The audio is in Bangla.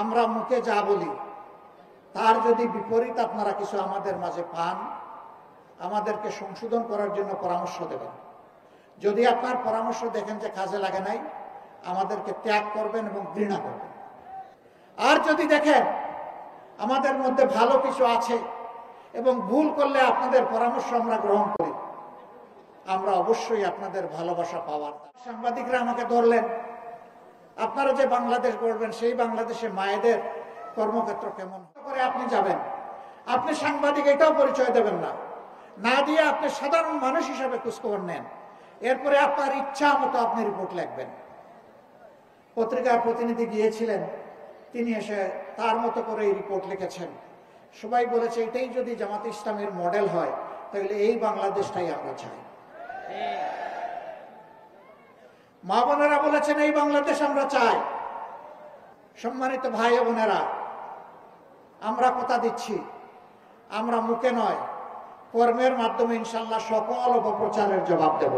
আমরা মুখে যা বলি তার যদি বিপরীত আপনারা কিছু আমাদের মাঝে পান, আমাদেরকে সংশোধন করার জন্য পরামর্শ দেবেন। যদি আপনার পরামর্শ দেখেন যে কাজে লাগে নাই, আমাদেরকে ত্যাগ করবেন এবং ঘৃণা করবেন। আর যদি দেখেন আমাদের মধ্যে ভালো কিছু আছে এবং ভুল করলে আপনাদের পরামর্শ আমরা গ্রহণ করি, আমরা অবশ্যই আপনাদের ভালোবাসা পাওয়ার। সাংবাদিকরা আমাকে ধরলেন, আপনারা যে বাংলাদেশ গড়বেন সেই বাংলাদেশে মায়েদের কর্মক্ষেত্র কেমন করে আপনি যাবেন? আপনি সাংবাদিক এটাও পরিচয় দেবেন না, না দিয়ে আপনি সাধারণ মানুষ হিসাবে খোঁজখবর নেন, এরপরে আপনার ইচ্ছা মতো আপনি রিপোর্ট লিখবেন। পত্রিকার প্রতিনিধি গিয়েছিলেন, তিনি এসে তার মতো করে এই রিপোর্ট লিখেছেন। সবাই বলেছে এটাই যদি জামাতে ইসলামের মডেল হয় তাহলে এই বাংলাদেশটাই আমরা চাই। মা বোনেরা বলেছেন এই বাংলাদেশ আমরা চাই। সম্মানিত ভাই বোনেরা, আমরা কথা দিচ্ছি, আমরা মুখে নয় কর্মের মাধ্যমে ইনশাআল্লাহ সকল অপপ্রচারের জবাব দেব।